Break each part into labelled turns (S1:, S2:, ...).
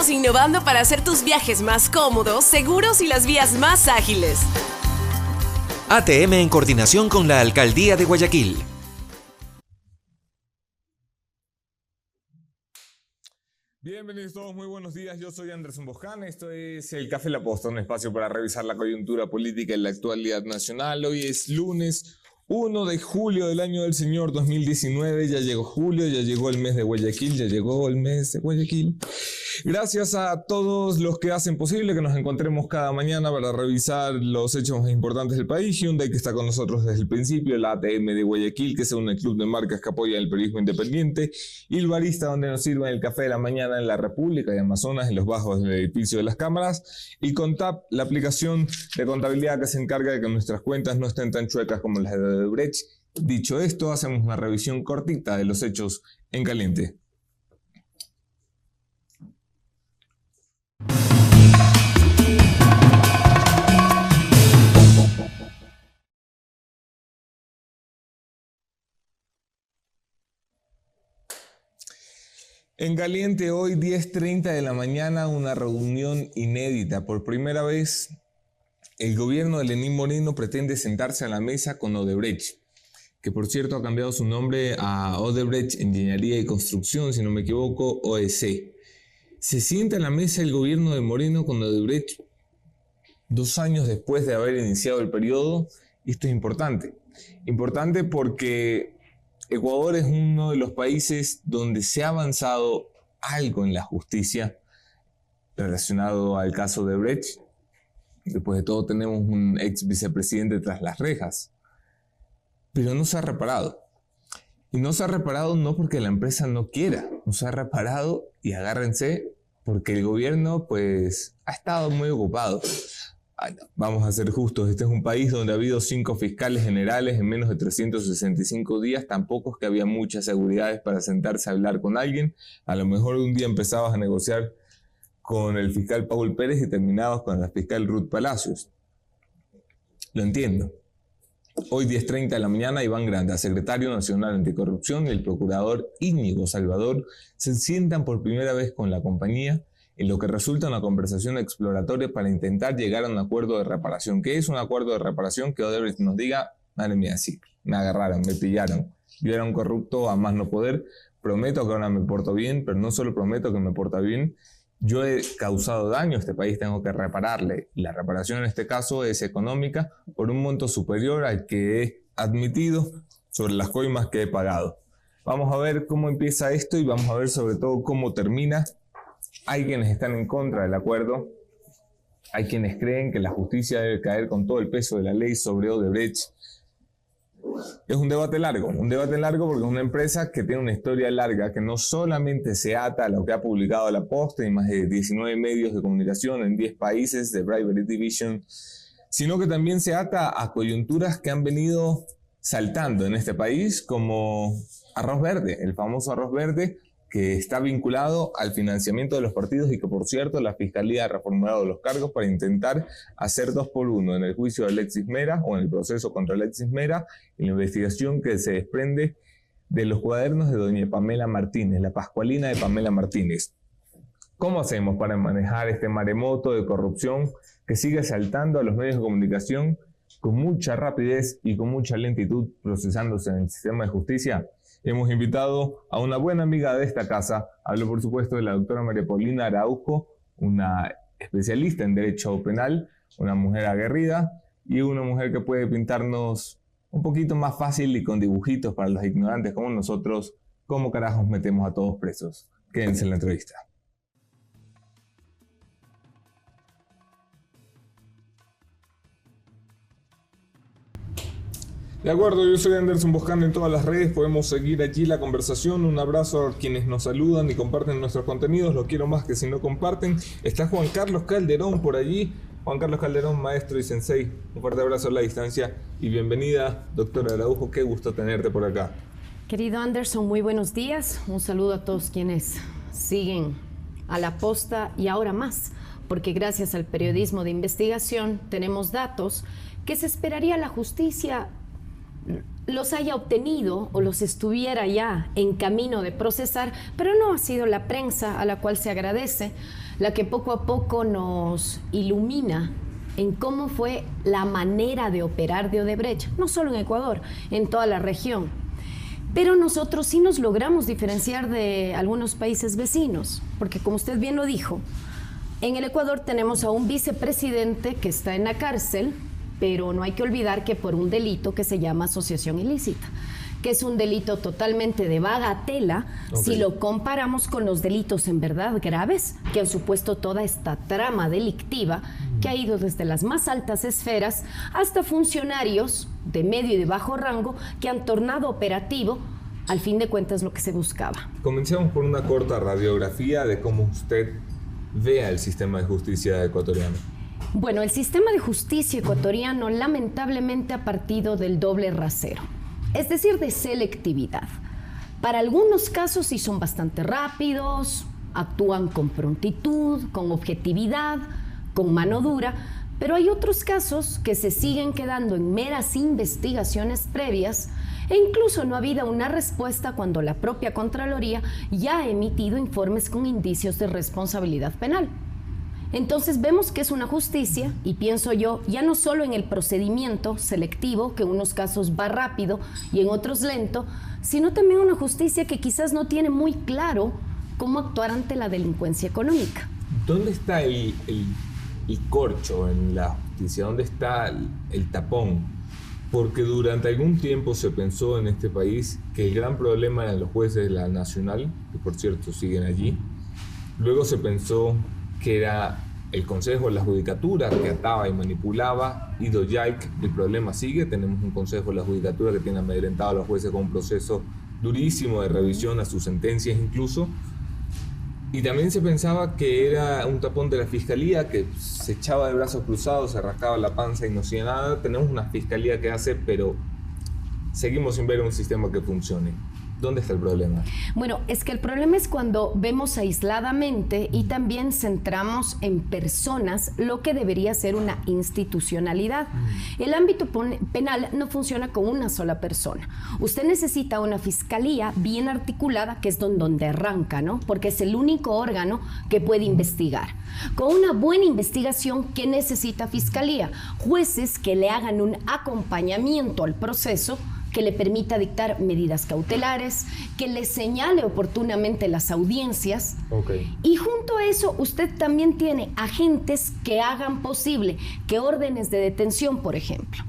S1: Estamos innovando para hacer tus viajes más cómodos, seguros y las vías más ágiles.
S2: ATM en coordinación con la Alcaldía de Guayaquil.
S3: Bienvenidos todos, muy buenos días. Yo soy Anderson Boján. Esto es el Café La Posta, un espacio para revisar la coyuntura política en la actualidad nacional. Hoy es lunes 1 de julio del año del Señor 2019. Ya llegó julio, ya llegó el mes de Guayaquil, Gracias a todos los que hacen posible que nos encontremos cada mañana para revisar los hechos más importantes del país. Hyundai, que está con nosotros desde el principio, la ATM de Guayaquil, que es un club de marcas que apoya el periodismo independiente, y el barista, donde nos sirven el café de la mañana en la República y Amazonas, en los bajos del edificio de las cámaras, y Contap, la aplicación de contabilidad que se encarga de que nuestras cuentas no estén tan chuecas como las de Odebrecht. Dicho esto, hacemos una revisión cortita de los hechos en caliente. En caliente hoy 10:30 de la mañana, una reunión inédita. Por primera vez, el gobierno de Lenín Moreno pretende sentarse a la mesa con Odebrecht, que por cierto ha cambiado su nombre a Odebrecht Ingeniería y Construcción, si no me equivoco, OEC. Se sienta a la mesa el gobierno de Moreno con Odebrecht 2 años después de haber iniciado el periodo, y esto es importante. Importante porque Ecuador es uno de los países donde se ha avanzado algo en la justicia relacionado al caso de Odebrecht. Después de todo, tenemos un ex vicepresidente tras las rejas. Pero no se ha reparado. Y no se ha reparado no porque la empresa no quiera. No se ha reparado, y agárrense, porque el gobierno pues ha estado muy ocupado. Vamos a ser justos, este es un país donde ha habido 5 fiscales generales en menos de 365 días. Tampoco es que había muchas seguridades para sentarse a hablar con alguien. A lo mejor un día empezabas a negociar con el fiscal Paul Pérez y terminabas con la fiscal Ruth Palacios. Lo entiendo. Hoy 10:30 de la mañana, Iván Granda, secretario nacional anticorrupción, y el procurador Íñigo Salvador se sientan por primera vez con la compañía, en lo que resulta una conversación exploratoria para intentar llegar a un acuerdo de reparación. ¿Qué es un acuerdo de reparación? Que Odebrecht nos diga: madre mía, sí, me agarraron, me pillaron, yo era un corrupto a más no poder, prometo que ahora me porto bien, pero no solo prometo que me porto bien, yo he causado daño a este país, tengo que repararle. La reparación en este caso es económica por un monto superior al que he admitido sobre las coimas que he pagado. Vamos a ver cómo empieza esto y vamos a ver sobre todo cómo termina. Hay quienes están en contra del acuerdo, hay quienes creen que la justicia debe caer con todo el peso de la ley sobre Odebrecht. Es un debate largo porque es una empresa que tiene una historia larga, que no solamente se ata a lo que ha publicado La Posta y más de 19 medios de comunicación en 10 países de Bribery Division, sino que también se ata a coyunturas que han venido saltando en este país, como arroz verde, el famoso arroz verde, que está vinculado al financiamiento de los partidos y que, por cierto, la Fiscalía ha reformulado los cargos para intentar hacer 2 por 1 en el juicio de Alexis Mera, o en el proceso contra Alexis Mera, y la investigación que se desprende de los cuadernos de doña Pamela Martínez, la Pascualina de Pamela Martínez. ¿Cómo hacemos para manejar este maremoto de corrupción que sigue saltando a los medios de comunicación con mucha rapidez y con mucha lentitud procesándose en el sistema de justicia? Hemos invitado a una buena amiga de esta casa. Hablo, por supuesto, de la doctora María Paulina Araujo, una especialista en derecho penal, una mujer aguerrida y una mujer que puede pintarnos un poquito más fácil y con dibujitos para los ignorantes como nosotros cómo carajos metemos a todos presos. Quédense en la entrevista. De acuerdo, yo soy Anderson Boján en todas las redes, podemos seguir allí la conversación. Un abrazo a quienes nos saludan y comparten nuestros contenidos, lo quiero más que si no comparten. Está Juan Carlos Calderón por allí, Juan Carlos Calderón, maestro y sensei. Un fuerte abrazo a la distancia y bienvenida, doctora Araujo, qué gusto tenerte por acá.
S4: Querido Anderson, muy buenos días, un saludo a todos quienes siguen a La Posta y ahora más, porque gracias al periodismo de investigación tenemos datos que se esperaría la justicia los haya obtenido o los estuviera ya en camino de procesar, pero no ha sido la prensa, a la cual se agradece, la que poco a poco nos ilumina en cómo fue la manera de operar de Odebrecht, no solo en Ecuador, en toda la región. Pero nosotros sí nos logramos diferenciar de algunos países vecinos, porque como usted bien lo dijo, en el Ecuador tenemos a un vicepresidente que está en la cárcel, pero no hay que olvidar que por un delito que se llama asociación ilícita, que es un delito totalmente de bagatela, si lo comparamos con los delitos en verdad graves que han supuesto toda esta trama delictiva que ha ido desde las más altas esferas hasta funcionarios de medio y de bajo rango que han tornado operativo, al fin de cuentas, lo que se buscaba.
S3: Comencemos por una corta radiografía de cómo usted ve al sistema de justicia ecuatoriano.
S4: Bueno, el sistema de justicia ecuatoriano lamentablemente ha partido del doble rasero, es decir, de selectividad. Para algunos casos sí son bastante rápidos, actúan con prontitud, con objetividad, con mano dura, pero hay otros casos que se siguen quedando en meras investigaciones previas e incluso no ha habido una respuesta cuando la propia Contraloría ya ha emitido informes con indicios de responsabilidad penal. Entonces vemos que es una justicia, y pienso yo, ya no solo en el procedimiento selectivo, que en unos casos va rápido y en otros lento, sino también una justicia que quizás no tiene muy claro cómo actuar ante la delincuencia económica.
S3: ¿Dónde está el corcho en la justicia? ¿Dónde está el tapón? Porque durante algún tiempo se pensó en este país que el gran problema eran los jueces de la Nacional, que por cierto siguen allí. Luego se pensó que era el Consejo de la Judicatura que ataba y manipulaba, y Doyaic, el problema sigue. Tenemos un Consejo de la Judicatura que tiene amedrentado a los jueces con un proceso durísimo de revisión a sus sentencias incluso. Y también se pensaba que era un tapón de la Fiscalía, que se echaba de brazos cruzados, se rascaba la panza y no hacía nada. Tenemos una Fiscalía que hace, pero seguimos sin ver un sistema que funcione. ¿Dónde está el problema?
S4: Bueno, es que el problema es cuando vemos aisladamente y también centramos en personas lo que debería ser una institucionalidad. El ámbito penal no funciona con una sola persona. Usted necesita una fiscalía bien articulada, que es donde arranca, ¿no? Porque es el único órgano que puede investigar. Con una buena investigación, ¿qué necesita fiscalía? Jueces que le hagan un acompañamiento al proceso, que le permita dictar medidas cautelares, que le señale oportunamente las audiencias. Y junto a eso, usted también tiene agentes que hagan posible que órdenes de detención, por ejemplo,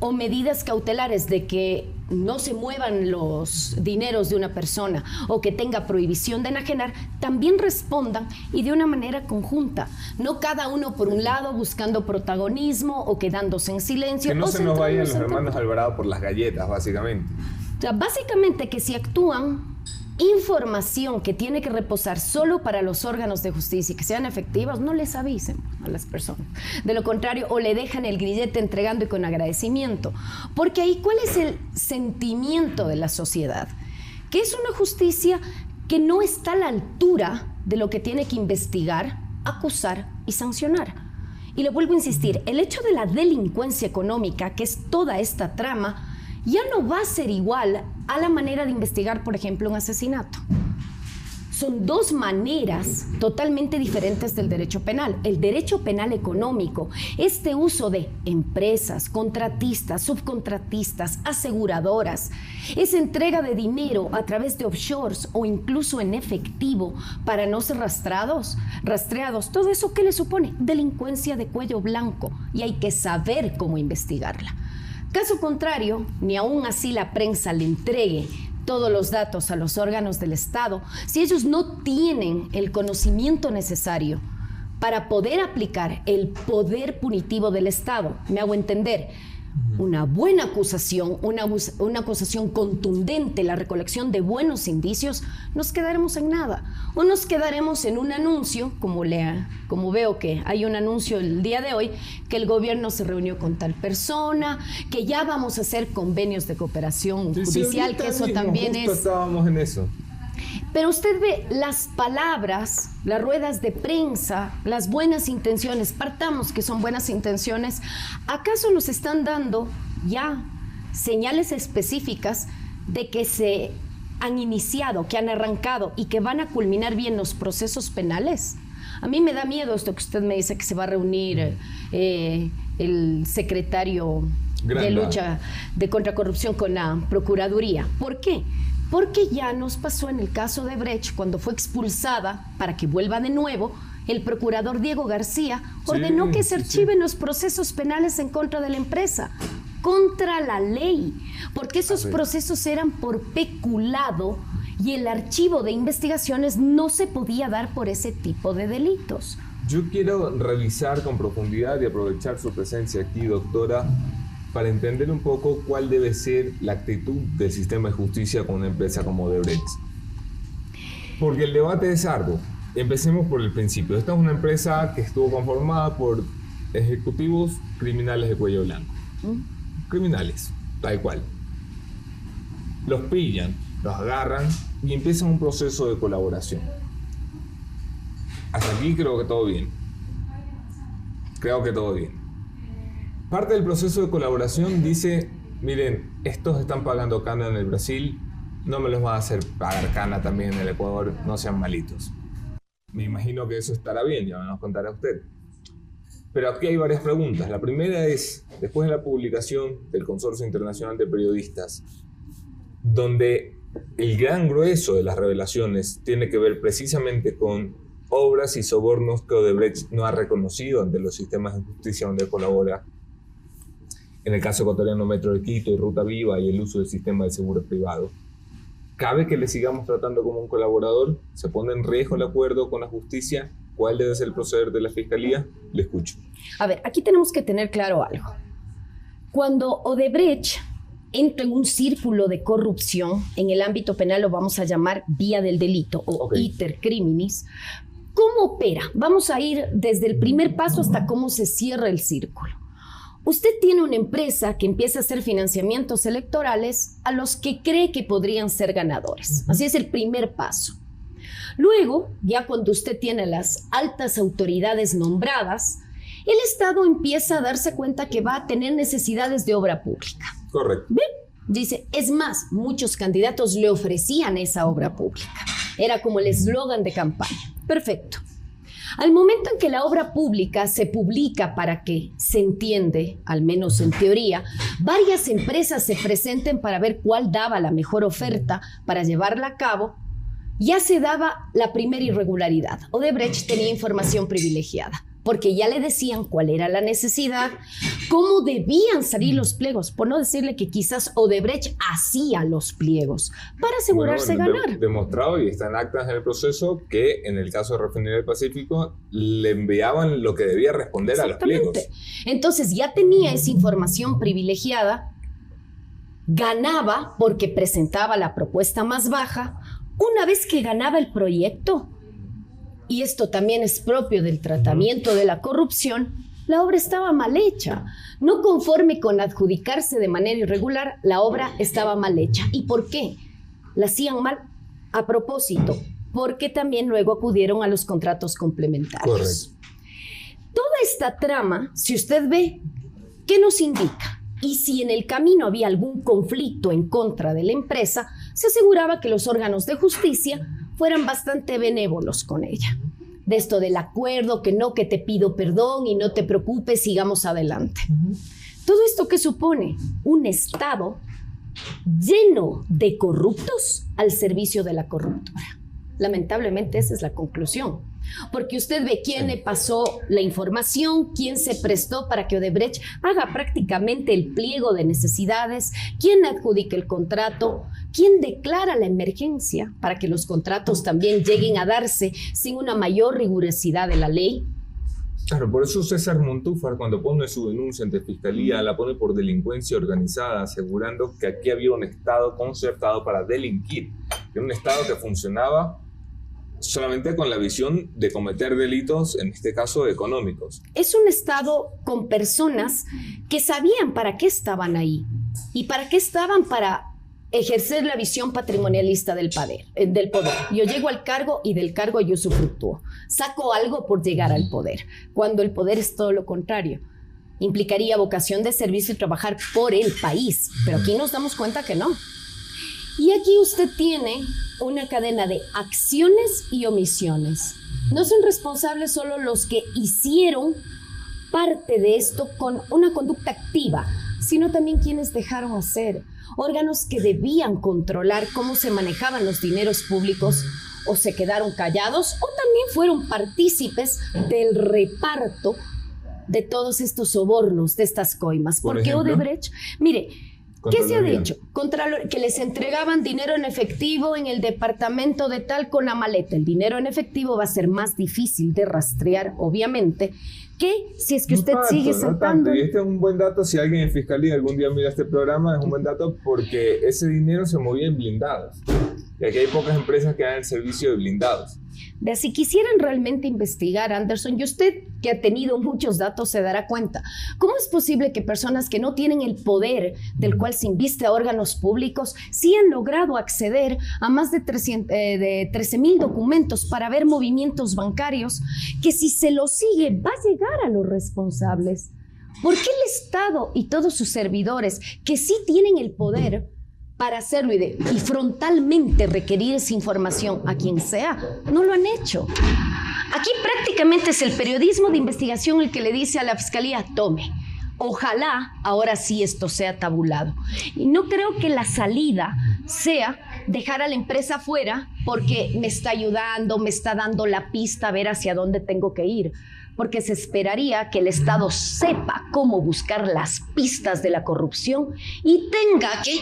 S4: o medidas cautelares de que no se muevan los dineros de una persona o que tenga prohibición de enajenar, también respondan y de una manera conjunta, no cada uno por un lado buscando protagonismo o quedándose en silencio.
S3: Que no se nos vayan los hermanos Alvarado por las galletas, básicamente.
S4: O sea, básicamente que si actúan, información que tiene que reposar solo para los órganos de justicia y que sean efectivos, no les avisen a las personas. De lo contrario, o le dejan el grillete entregando y con agradecimiento. Porque ahí, ¿cuál es el sentimiento de la sociedad? Que es una justicia que no está a la altura de lo que tiene que investigar, acusar y sancionar. Y le vuelvo a insistir, el hecho de la delincuencia económica, que es toda esta trama, ya no va a ser igual a la manera de investigar, por ejemplo, un asesinato. Son dos maneras totalmente diferentes del derecho penal. El derecho penal económico, este uso de empresas, contratistas, subcontratistas, aseguradoras, esa entrega de dinero a través de offshores o incluso en efectivo para no ser rastreados, todo eso, ¿qué le supone? Delincuencia de cuello blanco, y hay que saber cómo investigarla. Caso contrario, ni aún así la prensa le entregue todos los datos a los órganos del Estado, si ellos no tienen el conocimiento necesario para poder aplicar el poder punitivo del Estado. Me hago entender. Una buena acusación, una acusación contundente, la recolección de buenos indicios, nos quedaremos en nada. O nos quedaremos en un anuncio, como veo que hay un anuncio el día de hoy, que el gobierno se reunió con tal persona, que ya vamos a hacer convenios de cooperación judicial, que eso también es...
S3: Estábamos en eso.
S4: Pero usted ve las palabras, las ruedas de prensa, las buenas intenciones, partamos que son buenas intenciones, ¿acaso nos están dando ya señales específicas de que se han iniciado, que han arrancado y que van a culminar bien los procesos penales. A mí me da miedo esto que usted me dice, que se va a reunir el secretario de lucha de contracorrupción con la Procuraduría. ¿Por qué? Porque ya nos pasó en el caso de Brecht, cuando fue expulsada para que vuelva de nuevo, el procurador Diego García ordenó que se archiven los procesos penales en contra de la empresa, contra la ley, porque esos procesos eran por peculado y el archivo de investigaciones no se podía dar por ese tipo de delitos.
S3: Yo quiero revisar con profundidad y aprovechar su presencia aquí, doctora, para entender un poco cuál debe ser la actitud del sistema de justicia con una empresa como Odebrecht. Porque el debate es arduo. Empecemos por el principio. Esta es una empresa que estuvo conformada por ejecutivos criminales de cuello blanco. Criminales, tal cual. Los pillan, los agarran y empiezan un proceso de colaboración. Hasta aquí creo que todo bien. Parte del proceso de colaboración dice, miren, estos están pagando cana en el Brasil, no me los van a hacer pagar cana también en el Ecuador, no sean malitos. Me imagino que eso estará bien, ya nos contará usted. Pero aquí hay varias preguntas. La primera es, después de la publicación del Consorcio Internacional de Periodistas, donde el gran grueso de las revelaciones tiene que ver precisamente con obras y sobornos que Odebrecht no ha reconocido ante los sistemas de justicia donde colabora, en el caso ecuatoriano Metro de Quito y Ruta Viva y el uso del sistema de seguro privado. ¿Cabe que le sigamos tratando como un colaborador? ¿Se pone en riesgo el acuerdo con la justicia? ¿Cuál debe ser el proceder de la Fiscalía? Le escucho.
S4: A ver, aquí tenemos que tener claro algo. Cuando Odebrecht entra en un círculo de corrupción, en el ámbito penal lo vamos a llamar vía del delito o iter criminis, ¿cómo opera? Vamos a ir desde el primer paso hasta cómo se cierra el círculo. Usted tiene una empresa que empieza a hacer financiamientos electorales a los que cree que podrían ser ganadores. Así es el primer paso. Luego, ya cuando usted tiene las altas autoridades nombradas, el Estado empieza a darse cuenta que va a tener necesidades de obra pública.
S3: Correcto.
S4: ¿Bien? Dice, es más, muchos candidatos le ofrecían esa obra pública. Era como el eslogan de campaña. Perfecto. Al momento en que la obra pública se publica para que se entiende, al menos en teoría, varias empresas se presenten para ver cuál daba la mejor oferta para llevarla a cabo, ya se daba la primera irregularidad. Odebrecht tenía información privilegiada, porque ya le decían cuál era la necesidad, cómo debían salir los pliegos, por no decirle que quizás Odebrecht hacía los pliegos para asegurarse ganar.
S3: Demostrado, y está en actas en el proceso, que en el caso de Refinería del Pacífico le enviaban lo que debía responder a los pliegos.
S4: Entonces ya tenía esa información privilegiada, ganaba porque presentaba la propuesta más baja. Una vez que ganaba el proyecto, y esto también es propio del tratamiento de la corrupción, la obra estaba mal hecha. No conforme con adjudicarse de manera irregular, la obra estaba mal hecha. ¿Y por qué? La hacían mal a propósito, porque también luego acudieron a los contratos complementarios.
S3: Correcto.
S4: Toda esta trama, si usted ve, ¿qué nos indica? Y si en el camino había algún conflicto en contra de la empresa, se aseguraba que los órganos de justicia fueran bastante benévolos con ella. De esto del acuerdo, que no, que te pido perdón y no te preocupes, sigamos adelante. Todo esto, ¿qué supone? Un Estado lleno de corruptos al servicio de la corruptora. Lamentablemente esa es la conclusión. Porque usted ve quién le pasó la información, quién se prestó para que Odebrecht haga prácticamente el pliego de necesidades, quién adjudica el contrato, quién declara la emergencia para que los contratos también lleguen a darse sin una mayor rigurosidad de la ley.
S3: Claro, por eso César Montúfar, cuando pone su denuncia ante Fiscalía, la pone por delincuencia organizada, asegurando que aquí había un Estado concertado para delinquir, que era un Estado que funcionaba solamente con la visión de cometer delitos, en este caso económicos.
S4: Es un Estado con personas que sabían para qué estaban ahí y para qué estaban para ejercer la visión patrimonialista del poder. Yo llego al cargo y del cargo yo usufructúo. Saco algo por llegar al poder, cuando el poder es todo lo contrario. implicaría vocación de servicio y trabajar por el país, pero aquí nos damos cuenta que no. Y aquí usted tiene una cadena de acciones y omisiones. No son responsables solo los que hicieron parte de esto con una conducta activa, sino también quienes dejaron hacer, órganos que debían controlar cómo se manejaban los dineros públicos o se quedaron callados o también fueron partícipes del reparto de todos estos sobornos, de estas coimas. Porque Odebrecht, mire, ¿qué se ha dicho? Que les entregaban dinero en efectivo en el departamento de tal con la maleta. El dinero en efectivo va a ser más difícil de rastrear, obviamente, que si es que usted sigue sacando...
S3: Y este es un buen dato, si alguien en Fiscalía algún día mira este programa, es un buen dato porque ese dinero se movía en blindados. Y aquí hay pocas empresas que dan el servicio de blindados.
S4: De si quisieran realmente investigar, Anderson, y usted que ha tenido muchos datos se dará cuenta, ¿cómo es posible que personas que no tienen el poder del cual se inviste a órganos públicos sí han logrado acceder a más de 13,000 documentos para ver movimientos bancarios que si se los sigue va a llegar a los responsables? ¿Por qué el Estado y todos sus servidores que sí tienen el poder para hacerlo y frontalmente requerir esa información a quien sea, no lo han hecho? Aquí prácticamente es el periodismo de investigación el que le dice a la Fiscalía, tome, ojalá ahora sí esto sea tabulado. Y no creo que la salida sea dejar a la empresa fuera porque me está ayudando, me está dando la pista a ver hacia dónde tengo que ir. Porque se esperaría que el Estado sepa cómo buscar las pistas de la corrupción y tenga que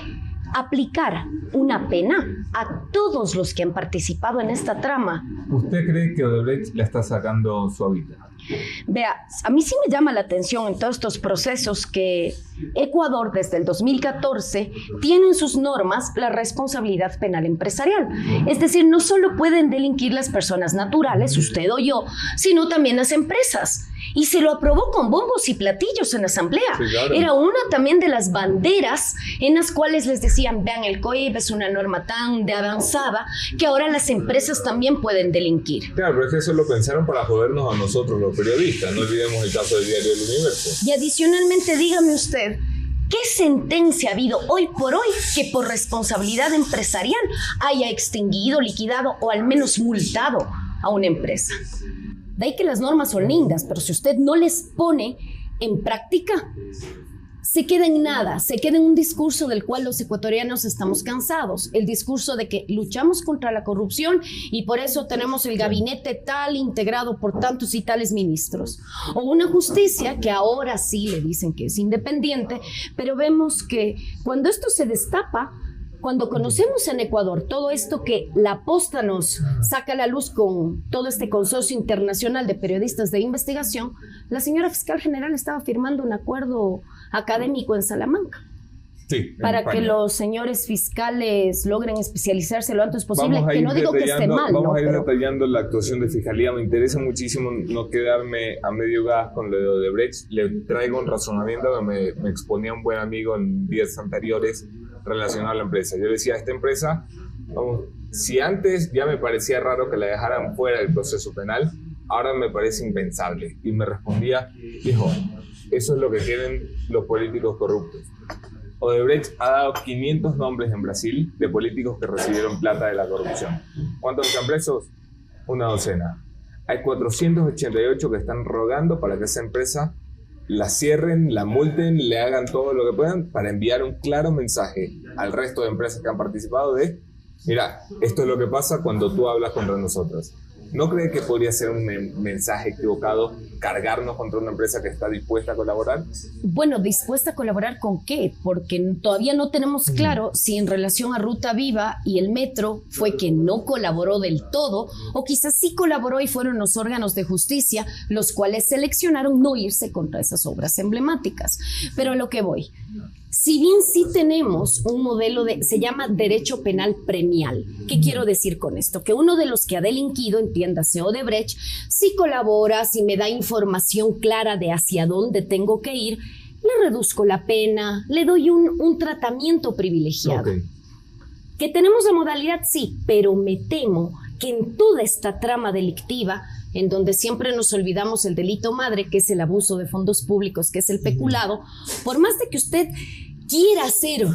S4: aplicar una pena a todos los que han participado en esta trama.
S3: ¿Usted cree que Odebrecht le está sacando su hábitat?
S4: Vea, a mí sí me llama la atención en todos estos procesos que Ecuador desde el 2014 tiene en sus normas la responsabilidad penal empresarial. Es decir, no solo pueden delinquir las personas naturales, usted o yo, sino también las empresas. Y se lo aprobó con bombos y platillos en la asamblea. Sí, claro. Era una también de las banderas en las cuales les decían, vean, el COIP es una norma tan de avanzada que ahora las empresas también pueden delinquir.
S3: Claro, pero es que eso lo pensaron para jodernos a nosotros los periodistas. No olvidemos el caso del diario El Universo.
S4: Y adicionalmente, dígame usted, ¿qué sentencia ha habido hoy por hoy que por responsabilidad empresarial haya extinguido, liquidado o al menos multado a una empresa? De ahí que las normas son lindas, pero si usted no les pone en práctica, se queda en nada, se queda en un discurso del cual los ecuatorianos estamos cansados. El discurso de que luchamos contra la corrupción y por eso tenemos el gabinete tal integrado por tantos y tales ministros. O una justicia que ahora sí le dicen que es independiente, pero vemos que cuando esto se destapa, cuando conocemos en Ecuador todo esto que la Posta nos saca a la luz con todo este consorcio internacional de periodistas de investigación, la señora fiscal general estaba firmando un acuerdo académico en Salamanca.
S3: Sí,
S4: para que los señores fiscales logren especializarse lo antes posible, que no digo que esté mal.
S3: Vamos a ir detallando la actuación de Fiscalía. Me interesa muchísimo no quedarme a medio gas con lo de Odebrecht. Le traigo un razonamiento que me exponía un buen amigo en días anteriores relacionado a la empresa. Yo decía, esta empresa, vamos, si antes ya me parecía raro que la dejaran fuera del proceso penal, ahora me parece impensable. Y me respondía, hijo, eso es lo que quieren los políticos corruptos. Odebrecht ha dado 500 nombres en Brasil de políticos que recibieron plata de la corrupción. ¿Cuántos están presos? Una docena. Hay 488 que están rogando para que esa empresa la cierren, la multen, le hagan todo lo que puedan para enviar un claro mensaje al resto de empresas que han participado de, mira, esto es lo que pasa cuando tú hablas contra nosotros. ¿No cree que podría ser un mensaje equivocado cargarnos contra una empresa que está dispuesta a colaborar?
S4: Bueno, ¿dispuesta a colaborar con qué? Porque todavía no tenemos claro si en relación a Ruta Viva y el metro fue que no colaboró del todo o quizás sí colaboró y fueron los órganos de justicia los cuales seleccionaron no irse contra esas obras emblemáticas. Pero a lo que voy, si bien sí tenemos un modelo se llama derecho penal premial. ¿Qué quiero decir con esto? Que uno de los que ha delinquido, entiéndase Odebrecht, si colabora, si me da información clara de hacia dónde tengo que ir, le reduzco la pena, le doy un tratamiento privilegiado. Okay. ¿Que tenemos la modalidad? Sí, pero me temo que en toda esta trama delictiva, en donde siempre nos olvidamos el delito madre, que es el abuso de fondos públicos, que es el peculado, por más de que usted quiera hacer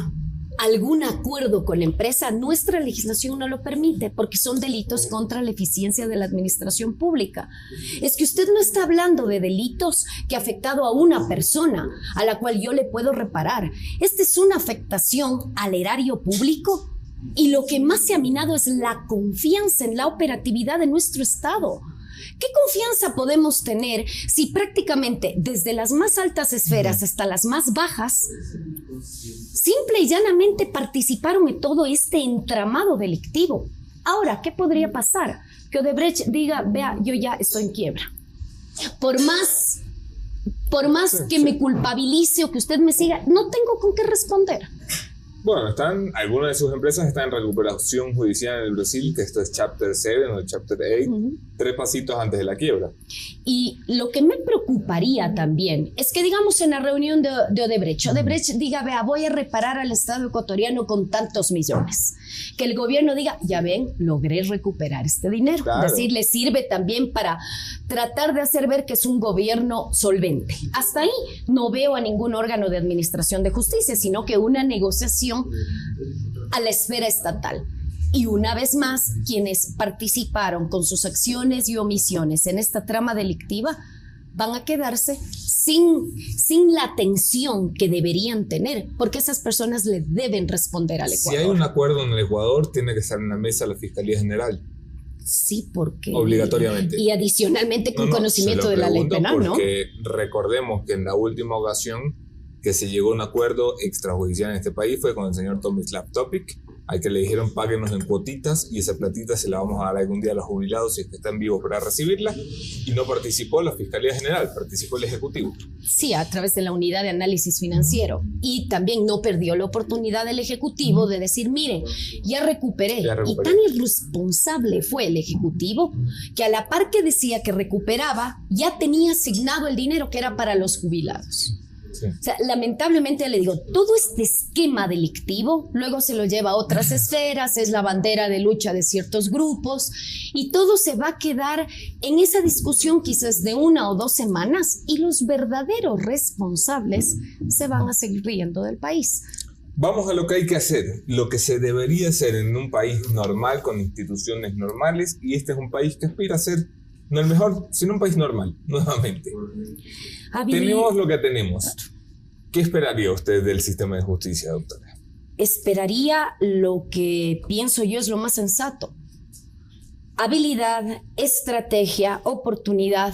S4: algún acuerdo con la empresa, nuestra legislación no lo permite porque son delitos contra la eficiencia de la administración pública. Es que usted no está hablando de delitos que ha afectado a una persona a la cual yo le puedo reparar. Esta es una afectación al erario público y lo que más se ha minado es la confianza en la operatividad de nuestro Estado. ¿Qué confianza podemos tener si prácticamente desde las más altas esferas hasta las más bajas simple y llanamente participaron en todo este entramado delictivo? Ahora, ¿qué podría pasar? Que Odebrecht diga, vea, yo ya estoy en quiebra. Por más que me culpabilice o que usted me siga, no tengo con qué responder.
S3: Bueno, algunas de sus empresas están en recuperación judicial en el Brasil, que esto es Chapter 7 o Chapter 8, 3 pasitos antes de la quiebra.
S4: Y lo que me preocuparía también es que, digamos, en la reunión de Odebrecht diga, vea, voy a reparar al Estado ecuatoriano con tantos millones. Que el gobierno diga, ya ven, logré recuperar este dinero. Claro. Es decir, le sirve también para tratar de hacer ver que es un gobierno solvente. Hasta ahí no veo a ningún órgano de administración de justicia, sino que una negociación a la esfera estatal. Y una vez más, quienes participaron con sus acciones y omisiones en esta trama delictiva van a quedarse sin la atención que deberían tener, porque esas personas le deben responder al Ecuador.
S3: Si hay un acuerdo en el Ecuador, tiene que estar en la mesa la Fiscalía General.
S4: Sí, porque...
S3: Obligatoriamente.
S4: Y adicionalmente con conocimiento de la ley penal, ¿no?
S3: Porque recordemos que en la última ocasión que se llegó a un acuerdo extrajudicial en este país fue con el señor Tomislav Topic, al que le dijeron páguenos en cuotitas y esa platita se la vamos a dar algún día a los jubilados si es que están vivos para recibirla, y no participó la Fiscalía General, participó el Ejecutivo.
S4: Sí, a través de la Unidad de Análisis Financiero, y también no perdió la oportunidad del Ejecutivo de decir, miren, ya recuperé. Y tan irresponsable fue el Ejecutivo que a la par que decía que recuperaba, ya tenía asignado el dinero que era para los jubilados. Sí. O sea, lamentablemente le digo, todo este esquema delictivo luego se lo lleva a otras esferas, es la bandera de lucha de ciertos grupos y todo se va a quedar en esa discusión quizás de 1 o 2 semanas y los verdaderos responsables se van a seguir riendo del país.
S3: Vamos a lo que hay que hacer, lo que se debería hacer en un país normal con instituciones normales, y este es un país que aspira a ser no el mejor, sino un país normal, nuevamente. Tenemos lo que tenemos. ¿Qué esperaría usted del sistema de justicia, doctora?
S4: Esperaría lo que pienso yo es lo más sensato. Habilidad, estrategia, oportunidad,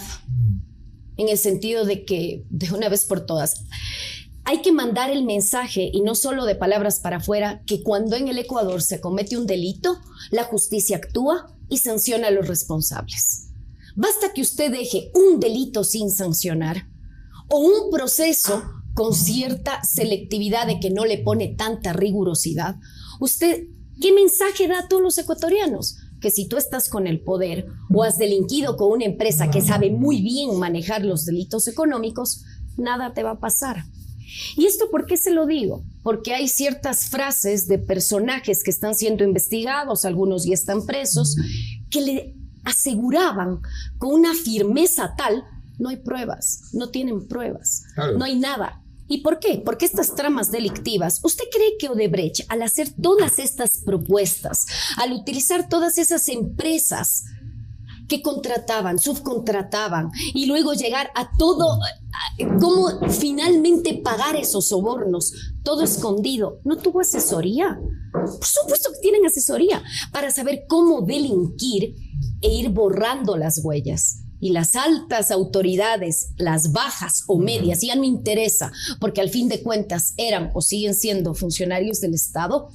S4: en el sentido de que, de una vez por todas, hay que mandar el mensaje, y no solo de palabras para afuera, que cuando en el Ecuador se comete un delito, la justicia actúa y sanciona a los responsables. Basta que usted deje un delito sin sancionar o un proceso con cierta selectividad de que no le pone tanta rigurosidad. ¿Usted qué mensaje da a todos los ecuatorianos? Que si tú estás con el poder o has delinquido con una empresa que sabe muy bien manejar los delitos económicos, nada te va a pasar. ¿Y esto por qué se lo digo? Porque hay ciertas frases de personajes que están siendo investigados, algunos ya están presos, que le aseguraban con una firmeza tal, no hay pruebas, no tienen pruebas, claro. No hay nada. ¿Y por qué? Porque estas tramas delictivas, ¿usted cree que Odebrecht, al hacer todas estas propuestas, al utilizar todas esas empresas que contrataban, subcontrataban y luego llegar a todo, cómo finalmente pagar esos sobornos, todo escondido, no tuvo asesoría? Por supuesto que tienen asesoría para saber cómo delinquir e ir borrando las huellas. Y las altas autoridades, las bajas o medias, ya no interesa, porque al fin de cuentas eran o siguen siendo funcionarios del Estado,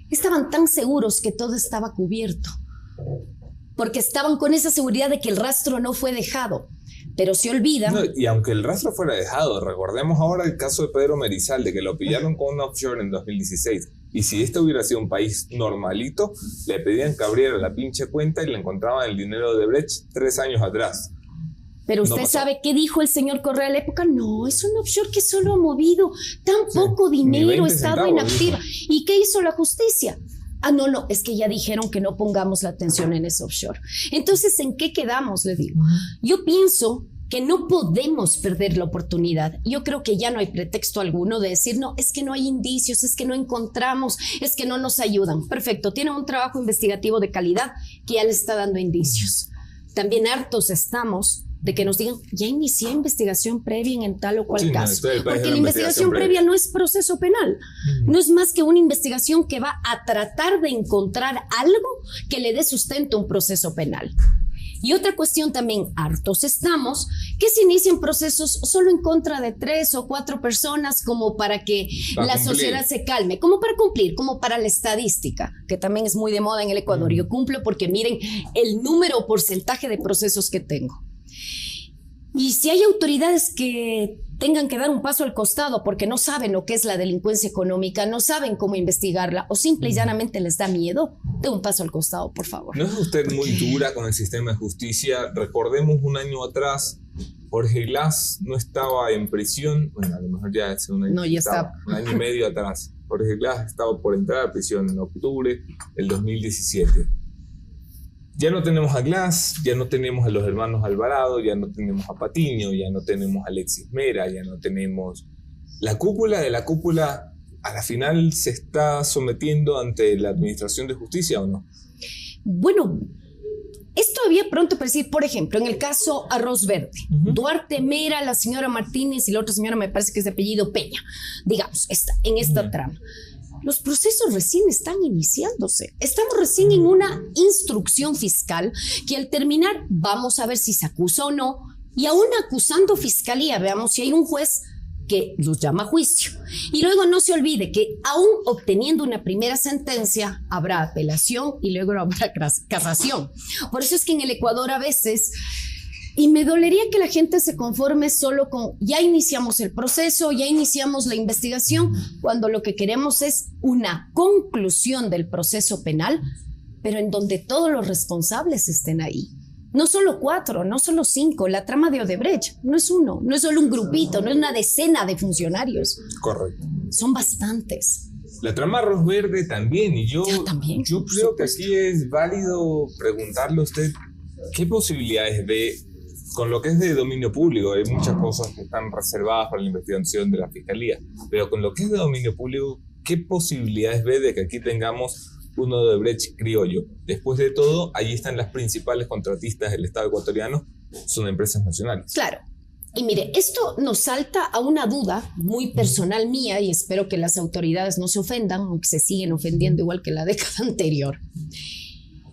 S4: estaban tan seguros que todo estaba cubierto, porque estaban con esa seguridad de que el rastro no fue dejado. Pero se olvida.
S3: No, y aunque el rastro fuera dejado, recordemos ahora el caso de Pedro Merizalde, que lo pillaron con un offshore en 2016. Y si este hubiera sido un país normalito, le pedían que abriera la pinche cuenta y le encontraban el dinero de Odebrecht 3 años atrás.
S4: Pero usted sabe qué dijo el señor Correa a la época. No, es un offshore que solo ha movido tan poco dinero, estado inactiva. ¿Y qué hizo la justicia? Ah, no, es que ya dijeron que no pongamos la atención en ese offshore. Entonces, ¿en qué quedamos? Le digo. Yo pienso que no podemos perder la oportunidad. Yo creo que ya no hay pretexto alguno de decir, no, es que no hay indicios, es que no encontramos, es que no nos ayudan. Perfecto, tienen un trabajo investigativo de calidad que ya les está dando indicios. También hartos estamos de que nos digan, ya inicié investigación previa en tal o cual caso. Porque la investigación previa no es proceso penal. No es más que una investigación que va a tratar de encontrar algo que le dé sustento a un proceso penal. Y otra cuestión también, hartos estamos, que se inician procesos solo en contra de 3 o 4 personas como para que la sociedad se calme, como para cumplir, como para la estadística, que también es muy de moda en el Ecuador. Yo cumplo porque miren el número o porcentaje de procesos que tengo. Y si hay autoridades que tengan que dar un paso al costado porque no saben lo que es la delincuencia económica, no saben cómo investigarla o simple y llanamente les da miedo, de un paso al costado, por favor.
S3: ¿No es usted muy dura con el sistema de justicia? Recordemos un año atrás, Jorge Glass no estaba en prisión, bueno, a lo mejor ya hace un año,
S4: no, ya está.
S3: Un año y medio atrás. Jorge Glass estaba por entrar a prisión en octubre del 2017. Ya no tenemos a Glass, ya no tenemos a los hermanos Alvarado, ya no tenemos a Patiño, ya no tenemos a Alexis Mera, ya no tenemos... La cúpula de la cúpula, ¿a la final se está sometiendo ante la Administración de Justicia o no?
S4: Bueno, es todavía pronto para decir, por ejemplo, en el caso Arroz Verde, Duarte Mera, la señora Martínez y la otra señora me parece que es de apellido Peña, digamos, en esta trama. Los procesos recién están iniciándose. Estamos recién en una instrucción fiscal que al terminar vamos a ver si se acusa o no. Y aún acusando fiscalía, veamos si hay un juez que los llama a juicio. Y luego no se olvide que aún obteniendo una primera sentencia habrá apelación y luego habrá casación. Por eso es que en el Ecuador a veces... Y me dolería que la gente se conforme solo con ya iniciamos el proceso, ya iniciamos la investigación, cuando lo que queremos es una conclusión del proceso penal, pero en donde todos los responsables estén ahí. No solo 4, no solo 5. La trama de Odebrecht no es uno, no es solo un grupito, no es una decena de funcionarios.
S3: Correcto.
S4: Son bastantes.
S3: La trama Arroz Verde también, y yo creo que aquí es válido preguntarle a usted qué posibilidades ve con lo que es de dominio público. Hay muchas cosas que están reservadas para la investigación de la Fiscalía, pero con lo que es de dominio público, ¿qué posibilidades ve de que aquí tengamos un Odebrecht criollo? Después de todo, allí están las principales contratistas del Estado ecuatoriano, son empresas nacionales.
S4: Claro. Y mire, esto nos salta a una duda muy personal mía y espero que las autoridades no se ofendan, aunque se siguen ofendiendo igual que la década anterior.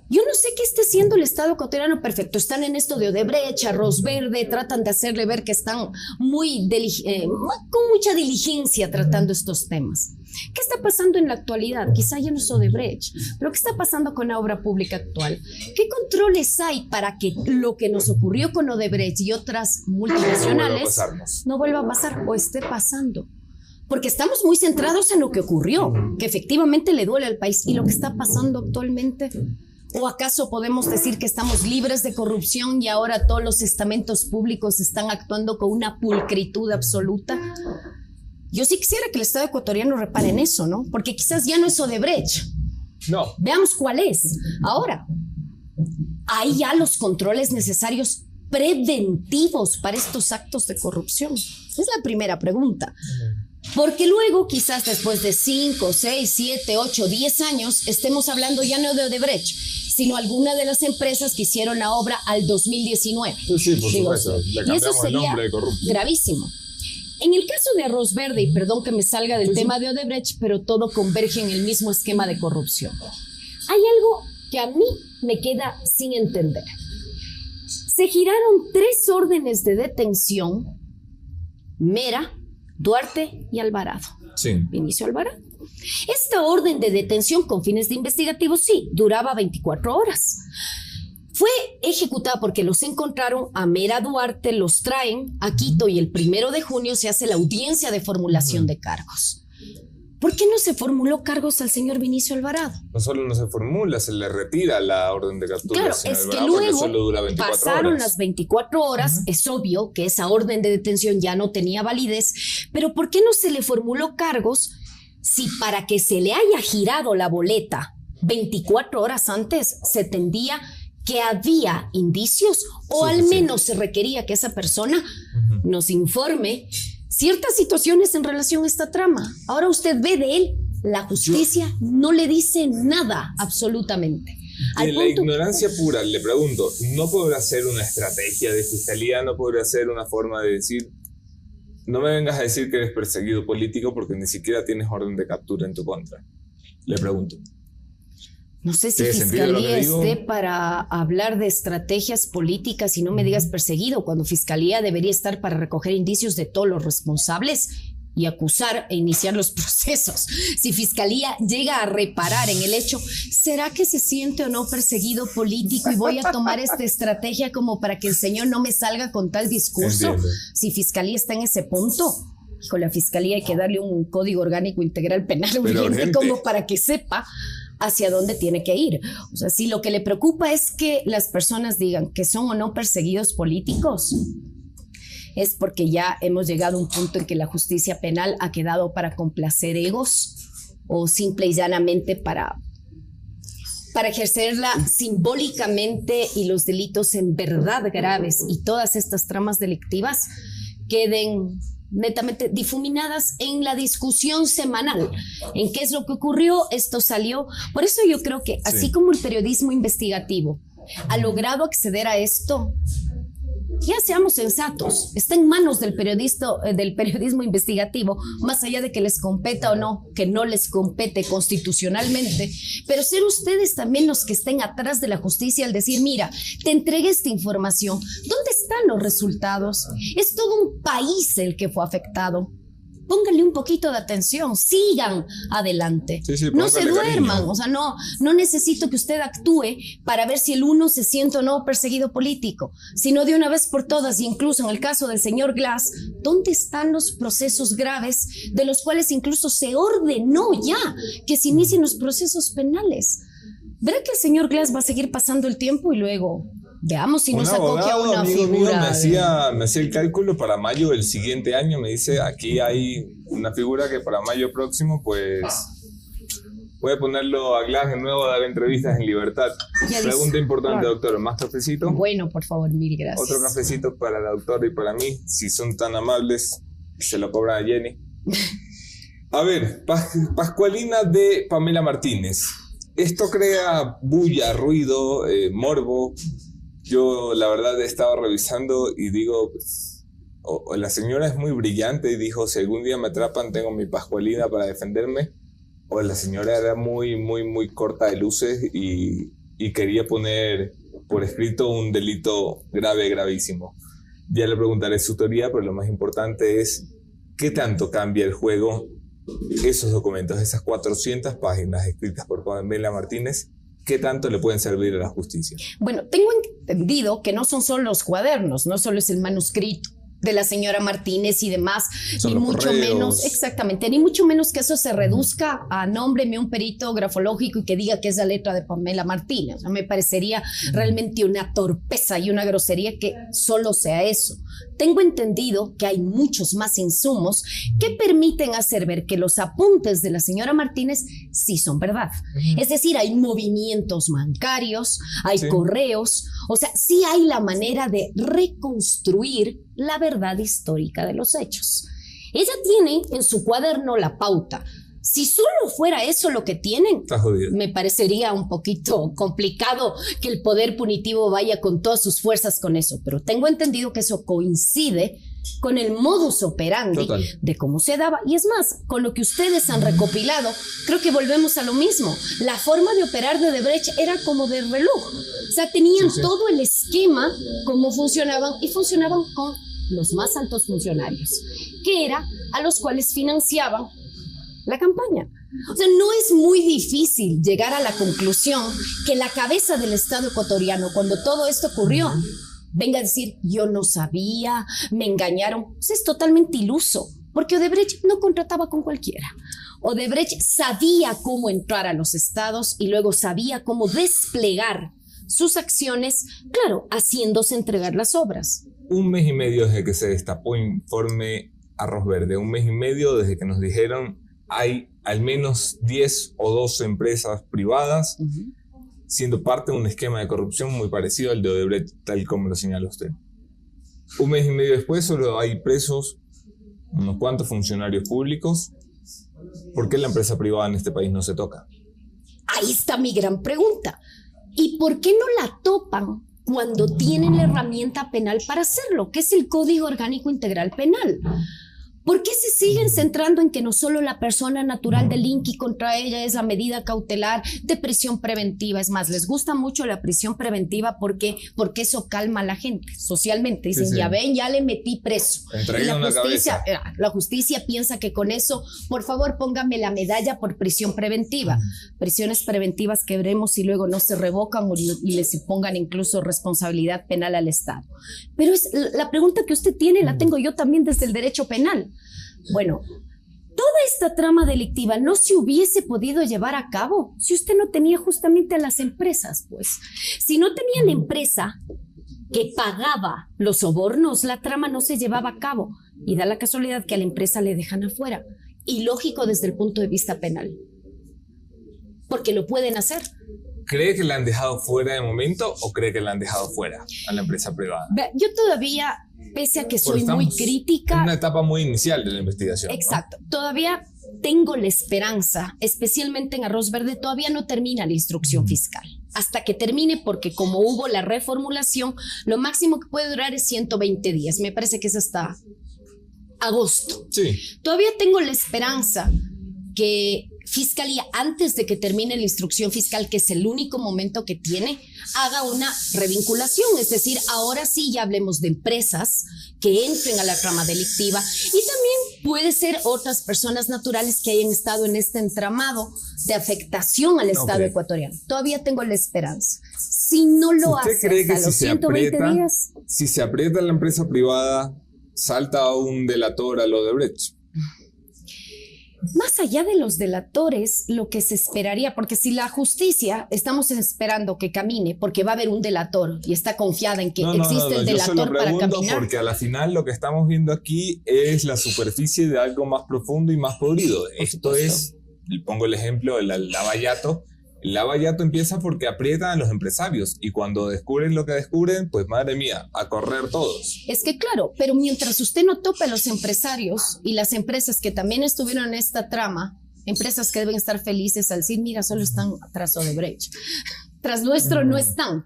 S4: Yo no sé qué está haciendo el Estado ecuatoriano. Perfecto, están en esto de Odebrecht, Arroz Verde, tratan de hacerle ver que están con mucha diligencia tratando estos temas. ¿Qué está pasando en la actualidad? Quizá ya no es Odebrecht, pero ¿qué está pasando con la obra pública actual? ¿Qué controles hay para que lo que nos ocurrió con Odebrecht y otras multinacionales no vuelva a pasar o esté pasando? Porque estamos muy centrados en lo que ocurrió, que efectivamente le duele al país, y lo que está pasando actualmente. ¿O acaso podemos decir que estamos libres de corrupción y ahora todos los estamentos públicos están actuando con una pulcritud absoluta? Yo sí quisiera que el Estado ecuatoriano repare en eso, ¿no? Porque quizás ya no es Odebrecht.
S3: No.
S4: Veamos cuál es. Ahora, ¿hay ya los controles necesarios preventivos para estos actos de corrupción? Es la primera pregunta. Porque luego, quizás después de 5, 6, 7, 8, 10 años, estemos hablando ya no de Odebrecht, sino alguna de las empresas que hicieron la obra al 2019.
S3: Sí, por supuesto.
S4: Y eso sería gravísimo. En el caso de Arroz Verde, y perdón que me salga del tema de Odebrecht, pero todo converge en el mismo esquema de corrupción. Hay algo que a mí me queda sin entender. Se giraron 3 órdenes de detención: Mera, Duarte y Alvarado.
S3: Sí.
S4: Vinicio Alvarado. Esta orden de detención con fines de investigativos, sí, duraba 24 horas. Fue ejecutada porque los encontraron a Mera, Duarte, los traen a Quito y el 1 de junio se hace la audiencia de formulación de cargos. ¿Por qué no se formuló cargos al señor Vinicio Alvarado?
S3: No solo no se formula, se le retira la orden de captura.
S4: Claro, es que luego pasaron las 24 horas, es obvio que esa orden de detención ya no tenía validez, pero ¿por qué no se le formuló cargos si para que se le haya girado la boleta 24 horas antes se entendía que había indicios o al menos se requería que esa persona nos informe ciertas situaciones en relación a esta trama. Ahora usted ve de él, la justicia no le dice nada absolutamente.
S3: De la ignorancia pura, le pregunto, ¿no podrá ser una estrategia de fiscalía? ¿No podrá ser una forma de decir, no me vengas a decir que eres perseguido político porque ni siquiera tienes orden de captura en tu contra? Le pregunto.
S4: No sé si Fiscalía esté para hablar de estrategias políticas y no me digas perseguido, cuando Fiscalía debería estar para recoger indicios de todos los responsables y acusar e iniciar los procesos. Si Fiscalía llega a reparar en el hecho, ¿será que se siente o no perseguido político y voy a tomar esta estrategia como para que el señor no me salga con tal discurso? Entiendo. Si Fiscalía está en ese punto, híjole, a Fiscalía hay que darle un código orgánico integral penal urgente como para que sepa hacia dónde tiene que ir. O sea, si lo que le preocupa es que las personas digan que son o no perseguidos políticos, es porque ya hemos llegado a un punto en que la justicia penal ha quedado para complacer egos o simple y llanamente para ejercerla simbólicamente y los delitos en verdad graves y todas estas tramas delictivas queden netamente difuminadas en la discusión semanal, en qué es lo que ocurrió, esto salió. Por eso yo creo que así como el periodismo investigativo ha logrado acceder a esto, ya seamos sensatos, está en manos del periodismo investigativo, más allá de que les competa o no, que no les compete constitucionalmente, pero ser ustedes también los que estén atrás de la justicia al decir, mira, te entregué esta información, ¿dónde están los resultados? Es todo un país el que fue afectado. Pónganle un poquito de atención, sigan adelante, no se duerman, cariño. O sea, no necesito que usted actúe para ver si el uno se siente o no perseguido político, sino de una vez por todas, incluso en el caso del señor Glass, ¿dónde están los procesos graves de los cuales incluso se ordenó ya que se inicien los procesos penales? ¿Verá que el señor Glass va a seguir pasando el tiempo y luego... Veamos si nos acoge a una figura.
S3: Me hacía el cálculo para mayo del siguiente año. Me dice, aquí hay una figura que para mayo próximo, pues, puede ponerlo a Glass de nuevo a dar entrevistas en libertad. Pregunta importante, doctor. ¿Más cafecito?
S4: Bueno, por favor, mil gracias.
S3: Otro cafecito para la doctora y para mí. Si son tan amables, se lo cobran a Jenny. A ver, Pascualina de Pamela Martínez. Esto crea bulla, ruido, morbo. Yo la verdad he estado revisando y digo, pues, la señora es muy brillante y dijo, si algún día me atrapan tengo mi Pascualina para defenderme, o la señora era muy corta de luces y quería poner por escrito un delito grave, gravísimo. Ya le preguntaré su teoría, pero lo más importante es qué tanto cambia el juego esos documentos, esas 400 páginas escritas por Pamela Martínez. ¿Qué tanto le pueden servir a la justicia?
S4: Bueno, tengo entendido que no son solo los cuadernos, no solo es el manuscrito de la señora Martínez y demás, son ni mucho correos. Menos, exactamente, ni mucho menos que eso se reduzca a nómbreme un perito grafológico y que diga que es la letra de Pamela Martínez. O sea, me parecería realmente una torpeza y una grosería que solo sea eso. Tengo entendido que hay muchos más insumos que permiten hacer ver que los apuntes de la señora Martínez sí son verdad. Es decir, hay movimientos bancarios, hay correos, o sea, sí hay la manera de reconstruir la verdad histórica de los hechos. Ella tiene en su cuaderno la pauta. Si solo fuera eso lo que tienen, me parecería un poquito complicado que el poder punitivo vaya con todas sus fuerzas con eso, pero tengo entendido que eso coincide con el modus operandi de cómo se daba, y es más, con lo que ustedes han recopilado, creo que volvemos a lo mismo. La forma de operar de Odebrecht era como de reloj, o sea, tenían todo el esquema, cómo funcionaban, y funcionaban con los más altos funcionarios, que era a los cuales financiaban la campaña. O sea, no es muy difícil llegar a la conclusión que la cabeza del Estado ecuatoriano, cuando todo esto ocurrió, venga a decir, yo no sabía, me engañaron. O sea, es totalmente iluso, porque Odebrecht no contrataba con cualquiera. Odebrecht sabía cómo entrar a los estados y luego sabía cómo desplegar sus acciones, claro, haciéndose entregar las obras.
S3: 1 mes y medio desde que se destapó informe Arroz Verde, 1 mes y medio desde que nos dijeron hay al menos 10 o 12 empresas privadas siendo parte de un esquema de corrupción muy parecido al de Odebrecht, tal como lo señala usted. Un mes y medio después solo hay presos unos cuantos funcionarios públicos. ¿Por qué la empresa privada en este país no se toca?
S4: Ahí está mi gran pregunta. ¿Y por qué no la topan cuando tienen la herramienta penal para hacerlo, que es el Código Orgánico Integral Penal? ¿Por qué se siguen centrando en que no solo la persona natural delinque y contra ella es la medida cautelar de prisión preventiva? Es más, les gusta mucho la prisión preventiva porque eso calma a la gente socialmente. Dicen, ya ven, ya le metí preso. Y la justicia piensa que con eso, por favor, póngame la medalla por prisión preventiva. Prisiones preventivas que veremos si luego no se revocan y les pongan incluso responsabilidad penal al Estado. Pero la pregunta que usted tiene la tengo yo también desde el derecho penal. Bueno, toda esta trama delictiva no se hubiese podido llevar a cabo si usted no tenía justamente a las empresas, pues. Si no tenía la empresa que pagaba los sobornos, la trama no se llevaba a cabo. Y da la casualidad que a la empresa le dejan afuera. Ilógico desde el punto de vista penal. Porque lo pueden hacer.
S3: ¿Cree que la han dejado fuera de momento o cree que la han dejado fuera a la empresa privada?
S4: Yo todavía, pese a que soy muy crítica...
S3: en una etapa muy inicial de la investigación.
S4: Exacto. ¿No? Todavía tengo la esperanza, especialmente en Arroz Verde, todavía no termina la instrucción fiscal. Hasta que termine, porque como hubo la reformulación, lo máximo que puede durar es 120 días. Me parece que es hasta agosto.
S3: Sí.
S4: Todavía tengo la esperanza que Fiscalía, antes de que termine la instrucción fiscal, que es el único momento que tiene, haga una revinculación. Es decir, ahora sí ya hablemos de empresas que entren a la trama delictiva y también puede ser otras personas naturales que hayan estado en este entramado de afectación al Estado ecuatoriano. Todavía tengo la esperanza. Si no lo hace,
S3: ¿usted cree que
S4: hasta los 120 días...
S3: Si se aprieta la empresa privada, salta un delator a lo de Odebrecht?
S4: Más allá de los delatores, lo que se esperaría, porque si la justicia estamos esperando que camine porque va a haber un delator y está confiada en que existe el delator para caminar. Porque
S3: a la final lo que estamos viendo aquí es la superficie de algo más profundo y más podrido. Esto es, pongo el ejemplo del lavallato. El lavallato empieza porque aprietan a los empresarios y cuando descubren lo que descubren, pues madre mía, a correr todos. Es
S4: que claro, pero mientras usted no tope a los empresarios y las empresas que también estuvieron en esta trama, empresas que deben estar felices al decir, mira, solo están tras Odebrecht, tras nuestro no están.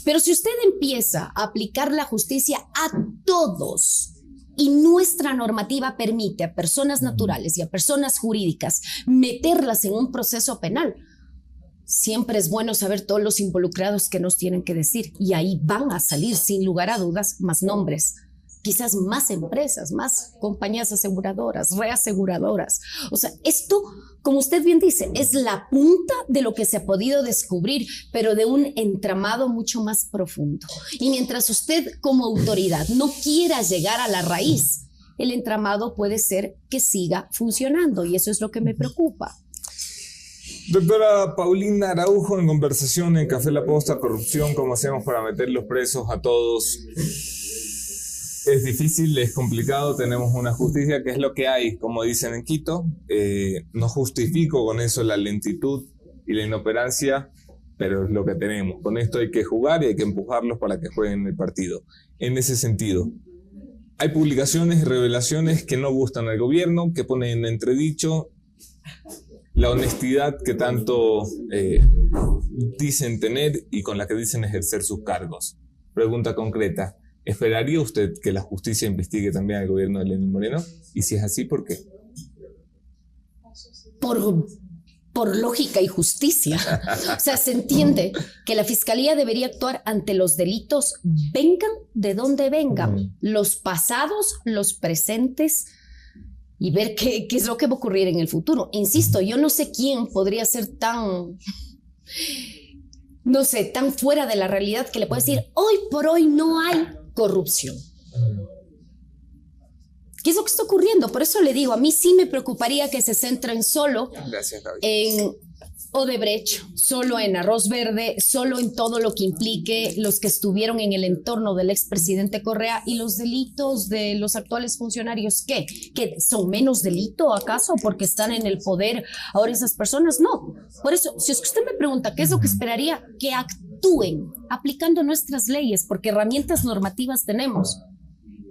S4: Pero si usted empieza a aplicar la justicia a todos y nuestra normativa permite a personas naturales y a personas jurídicas meterlas en un proceso penal, siempre es bueno saber todos los involucrados que nos tienen que decir y ahí van a salir sin lugar a dudas más nombres, quizás más empresas, más compañías aseguradoras, reaseguradoras. O sea, esto, como usted bien dice, es la punta de lo que se ha podido descubrir, pero de un entramado mucho más profundo. Y mientras usted como autoridad no quiera llegar a la raíz, el entramado puede ser que siga funcionando y eso es lo que me preocupa.
S3: Doctora Paulina Araujo, en conversación en Café La Posta, corrupción, ¿cómo hacemos para meter los presos a todos? Es difícil, es complicado, tenemos una justicia que es lo que hay, como dicen en Quito. No justifico con eso la lentitud y la inoperancia, pero es lo que tenemos. Con esto hay que jugar y hay que empujarlos para que jueguen el partido. En ese sentido, hay publicaciones y revelaciones que no gustan al gobierno, que ponen en entredicho la honestidad que tanto dicen tener y con la que dicen ejercer sus cargos. Pregunta concreta, ¿esperaría usted que la justicia investigue también al gobierno de Lenín Moreno? Y si es así, ¿por qué?
S4: Por lógica y justicia. O sea, se entiende que la fiscalía debería actuar ante los delitos, vengan de donde vengan, los pasados, los presentes, y ver qué es lo que va a ocurrir en el futuro. Insisto, yo no sé quién podría ser tan fuera de la realidad que le puede decir, hoy por hoy no hay corrupción. ¿Qué es lo que está ocurriendo? Por eso le digo, a mí sí me preocuparía que se centren solo en Odebrecht, solo en Arroz Verde, solo en todo lo que implique los que estuvieron en el entorno del expresidente Correa y los delitos de los actuales funcionarios, ¿qué? ¿Que son menos delito acaso porque están en el poder ahora esas personas? No. Por eso, si es que usted me pregunta qué es lo que esperaría, que actúen aplicando nuestras leyes, porque herramientas normativas tenemos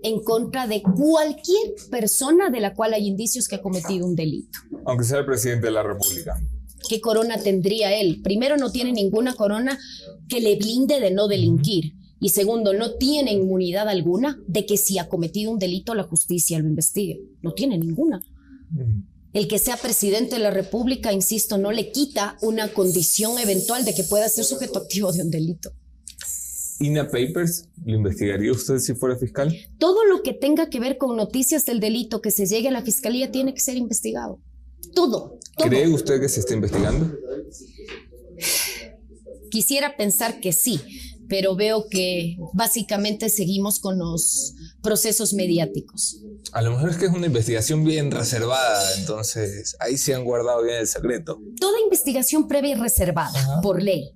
S4: en contra de cualquier persona de la cual hay indicios que ha cometido un delito.
S3: Aunque sea el presidente de la República.
S4: ¿Qué corona tendría él? Primero, no tiene ninguna corona que le blinde de no delinquir. Y segundo, no tiene inmunidad alguna de que si ha cometido un delito la justicia lo investigue. No tiene ninguna. El que sea presidente de la República, insisto, no le quita una condición eventual de que pueda ser sujeto activo de un delito.
S3: INA Papers, ¿lo investigaría usted si fuera fiscal?
S4: Todo lo que tenga que ver con noticias del delito que se llegue a la fiscalía tiene que ser investigado. Todo.
S3: ¿Cree usted que se está investigando?
S4: Quisiera pensar que sí, pero veo que básicamente seguimos con los procesos mediáticos.
S3: A lo mejor es que es una investigación bien reservada, entonces ahí se han guardado bien el secreto.
S4: Toda investigación previa y reservada, por ley.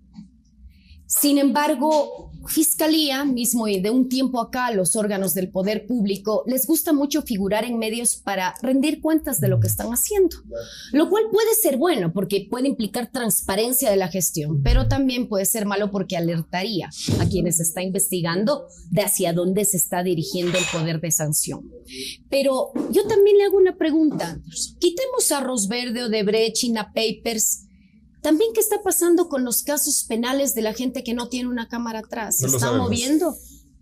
S4: Sin embargo, Fiscalía mismo y de un tiempo acá los órganos del poder público les gusta mucho figurar en medios para rendir cuentas de lo que están haciendo, lo cual puede ser bueno porque puede implicar transparencia de la gestión, pero también puede ser malo porque alertaría a quienes está investigando de hacia dónde se está dirigiendo el poder de sanción. Pero yo también le hago una pregunta. Quitemos Arroz Verde, Odebrecht, INA Papers. También, ¿qué está pasando con los casos penales de la gente que no tiene una cámara atrás? ¿Se está moviendo?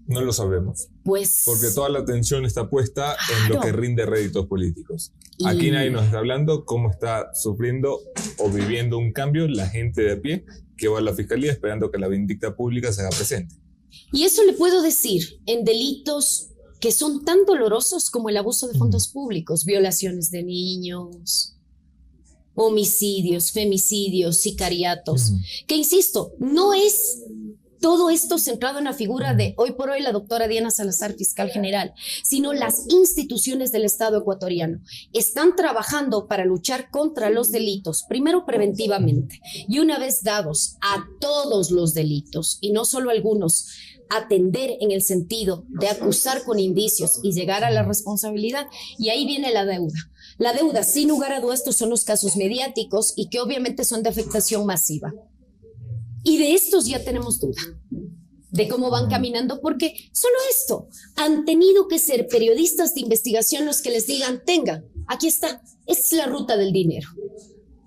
S3: No lo sabemos.
S4: Pues...
S3: porque toda la atención está puesta en lo que rinde réditos políticos. Aquí nadie nos está hablando cómo está sufriendo o viviendo un cambio la gente de a pie que va a la fiscalía esperando que la vindicta pública se haga presente.
S4: Y eso le puedo decir en delitos que son tan dolorosos como el abuso de fondos públicos, violaciones de niños, homicidios, femicidios, sicariatos, que insisto, no es todo esto centrado en la figura de hoy por hoy la doctora Diana Salazar, fiscal general, sino las instituciones del Estado ecuatoriano están trabajando para luchar contra los delitos, primero preventivamente, y una vez dados a todos los delitos, y no solo algunos, atender en el sentido de acusar con indicios y llegar a la responsabilidad, y ahí viene la deuda. La deuda, sin lugar a dudas, estos son los casos mediáticos y que obviamente son de afectación masiva. Y de estos ya tenemos duda de cómo van caminando, porque solo esto, han tenido que ser periodistas de investigación los que les digan, tengan, aquí está, esta es la ruta del dinero.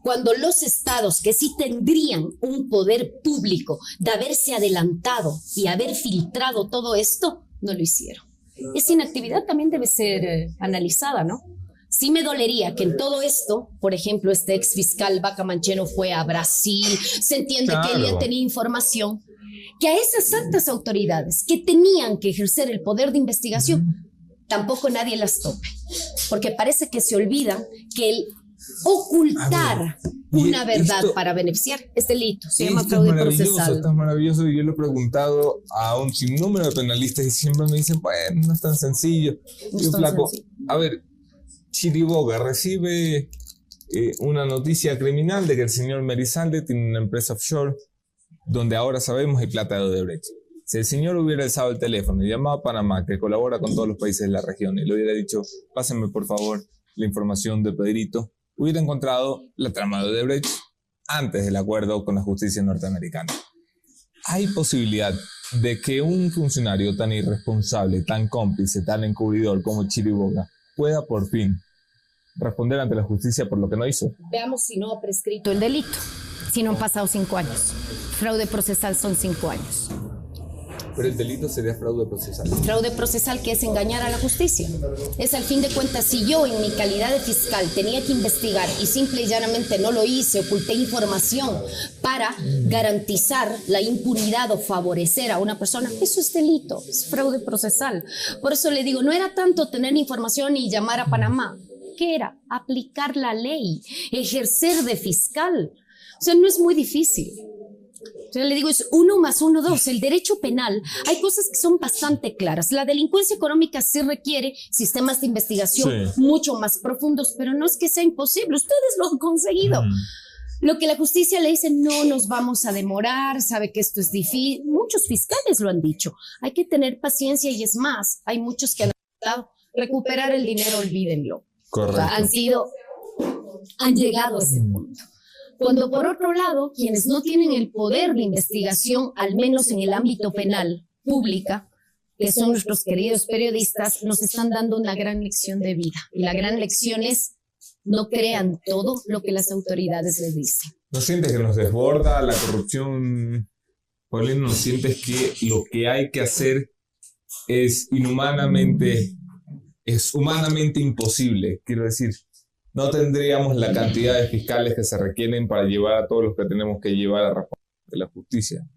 S4: Cuando los estados que sí tendrían un poder público de haberse adelantado y haber filtrado todo esto, no lo hicieron. Esa inactividad también debe ser analizada, ¿no? Sí me dolería que en todo esto, por ejemplo, este ex fiscal Vaca Mancheno fue a Brasil, se entiende que él ya tenía información, que a esas altas autoridades que tenían que ejercer el poder de investigación, tampoco nadie las tope, porque parece que se olvida que el ocultar una verdad para beneficiar es delito, se llama fraude procesal.
S3: Esto es maravilloso y yo lo he preguntado a un sinnúmero de penalistas y siempre me dicen, bueno, no es tan sencillo. No es tan sencillo. A ver, Chiriboga recibe una noticia criminal de que el señor Merizalde tiene una empresa offshore donde ahora sabemos hay plata de Odebrecht. Si el señor hubiera alzado el teléfono y llamado a Panamá, que colabora con todos los países de la región, y le hubiera dicho, pásenme por favor la información de Pedrito, hubiera encontrado la trama de Odebrecht antes del acuerdo con la justicia norteamericana. ¿Hay posibilidad de que un funcionario tan irresponsable, tan cómplice, tan encubridor como Chiriboga pueda por fin responder ante la justicia por lo que no hizo?
S4: Veamos si no ha prescrito el delito, si no han pasado 5 años. Fraude procesal son 5 años.
S3: Pero el delito sería fraude procesal.
S4: Fraude procesal, que es engañar a la justicia. Es al fin de cuentas, si yo en mi calidad de fiscal tenía que investigar y simple y llanamente no lo hice, oculté información para garantizar la impunidad o favorecer a una persona, eso es delito, es fraude procesal. Por eso le digo, no era tanto tener información y llamar a Panamá. ¿Qué era? Aplicar la ley, ejercer de fiscal. O sea, no es muy difícil. Yo le digo, es 1 + 1 = 2. El derecho penal, hay cosas que son bastante claras. La delincuencia económica sí requiere sistemas de investigación mucho más profundos, pero no es que sea imposible. Ustedes lo han conseguido. Lo que la justicia le dice, no nos vamos a demorar, sabe que esto es difícil. Muchos fiscales lo han dicho. Hay que tener paciencia y es más, hay muchos que han dado recuperar el dinero, olvídenlo.
S3: Correcto.
S4: O sea, han llegado a ese punto. Cuando por otro lado, quienes no tienen el poder de investigación, al menos en el ámbito penal, pública, que son nuestros queridos periodistas, nos están dando una gran lección de vida. Y la gran lección es, no crean todo lo que las autoridades les dicen.
S3: ¿No sientes que nos desborda la corrupción, Paulina? ¿No sientes que lo que hay que hacer es humanamente imposible? Quiero decir, no tendríamos la cantidad de fiscales que se requieren para llevar a todos los que tenemos que llevar a razón de la justicia.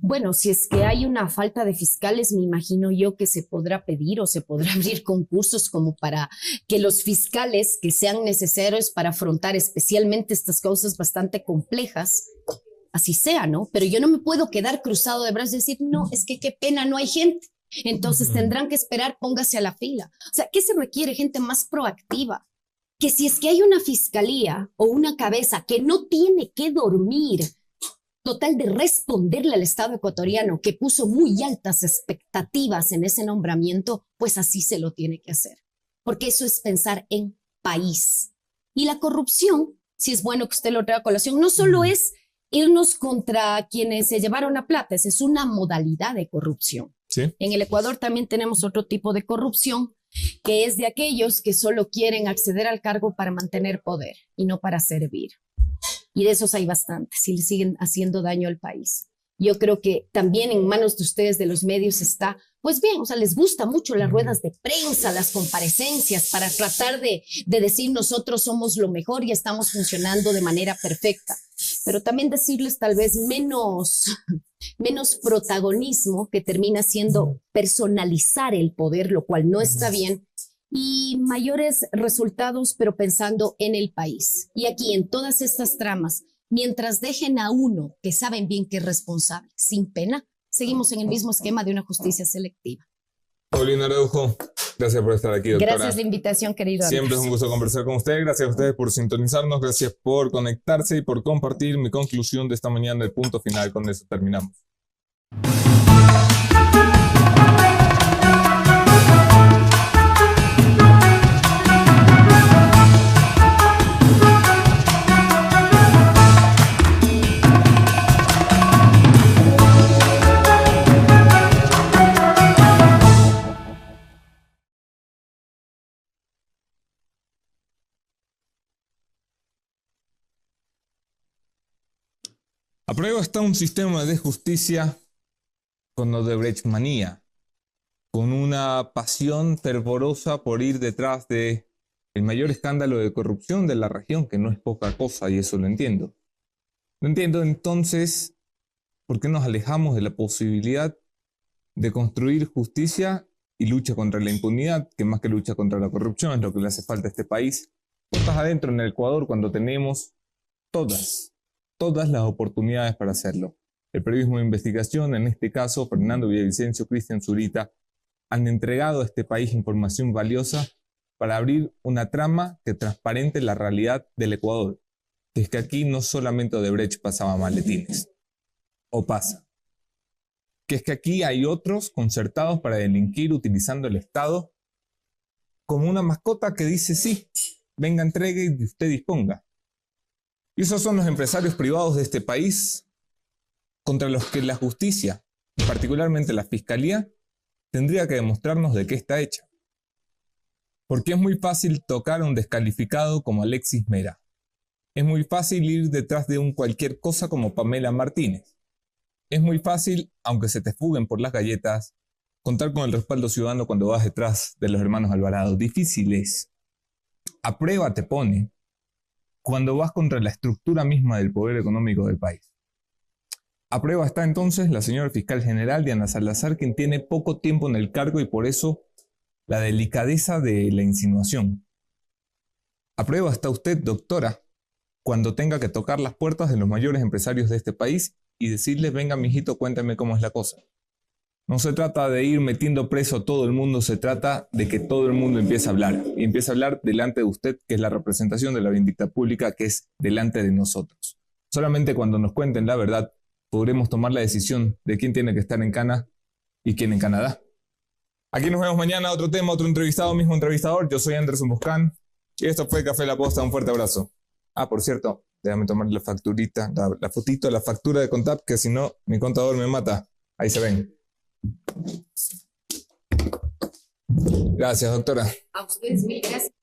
S4: Bueno, si es que hay una falta de fiscales, me imagino yo que se podrá pedir o se podrá abrir concursos como para que los fiscales que sean necesarios para afrontar especialmente estas causas bastante complejas, así sea, ¿no? Pero yo no me puedo quedar cruzado de brazos y decir, no, es que qué pena, no hay gente. Entonces tendrán que esperar, póngase a la fila. O sea, ¿qué se requiere? Gente más proactiva. Que si es que hay una fiscalía o una cabeza que no tiene que dormir, total de responderle al Estado ecuatoriano que puso muy altas expectativas en ese nombramiento, pues así se lo tiene que hacer. Porque eso es pensar en país. Y la corrupción, si es bueno que usted lo traiga a colación, no solo es irnos contra quienes se llevaron la plata, es una modalidad de corrupción.
S3: ¿Sí?
S4: En el Ecuador también tenemos otro tipo de corrupción, que es de aquellos que solo quieren acceder al cargo para mantener poder y no para servir. Y de esos hay bastantes y le siguen haciendo daño al país. Yo creo que también en manos de ustedes, de los medios, está, pues bien, o sea, les gusta mucho las ruedas de prensa, las comparecencias, para tratar de decir nosotros somos lo mejor y estamos funcionando de manera perfecta. Pero también decirles tal vez menos protagonismo, que termina siendo personalizar el poder, lo cual no está bien, y mayores resultados, pero pensando en el país. Y aquí, en todas estas tramas, mientras dejen a uno que saben bien que es responsable, sin pena, seguimos en el mismo esquema de una justicia selectiva.
S3: Paulina Araujo, gracias por estar aquí, doctora.
S4: Gracias por la invitación, querido
S3: Siempre
S4: Andrés.
S3: es un gusto conversar con usted. Gracias a ustedes por sintonizarnos, gracias por conectarse y por compartir mi conclusión de esta mañana, el punto final. Con eso terminamos. A prueba está un sistema de justicia con Odebrecht manía, con una pasión fervorosa por ir detrás de el mayor escándalo de corrupción de la región, que no es poca cosa, y eso lo entiendo. No entiendo entonces por qué nos alejamos de la posibilidad de construir justicia y lucha contra la impunidad, que más que lucha contra la corrupción es lo que le hace falta a este país. Puertas adentro en el Ecuador, cuando tenemos todas las oportunidades para hacerlo. El periodismo de investigación, en este caso Fernando Villavicencio, Cristian Zurita, han entregado a este país información valiosa para abrir una trama que transparente la realidad del Ecuador, que es que aquí no solamente Odebrecht pasaba maletines, o pasa, que es que aquí hay otros concertados para delinquir utilizando el Estado como una mascota que dice sí, venga, entregue y usted disponga. Y esos son los empresarios privados de este país contra los que la justicia, y particularmente la fiscalía, tendría que demostrarnos de qué está hecha. Porque es muy fácil tocar a un descalificado como Alexis Mera. Es muy fácil ir detrás de un cualquier cosa como Pamela Martínez. Es muy fácil, aunque se te fuguen por las galletas, contar con el respaldo ciudadano cuando vas detrás de los hermanos Alvarado. Difícil es. A prueba te pone cuando vas contra la estructura misma del poder económico del país. A prueba está entonces la señora fiscal general Diana Salazar, quien tiene poco tiempo en el cargo y por eso la delicadeza de la insinuación. A prueba está usted, doctora, cuando tenga que tocar las puertas de los mayores empresarios de este país y decirles, venga, mijito, cuéntame cómo es la cosa. No se trata de ir metiendo preso a todo el mundo, se trata de que todo el mundo empiece a hablar. Y empiece a hablar delante de usted, que es la representación de la vindicta pública, que es delante de nosotros. Solamente cuando nos cuenten la verdad, podremos tomar la decisión de quién tiene que estar en Cana y quién en Canadá. Aquí nos vemos mañana, otro tema, otro entrevistado, mismo entrevistador. Yo soy Anderson Buscán y esto fue Café La Posta. Un fuerte abrazo. Ah, por cierto, déjame tomar la facturita, la fotito, la factura de Contap, que si no, mi contador me mata. Ahí se ven. Gracias, doctora.
S4: A ustedes, mil gracias.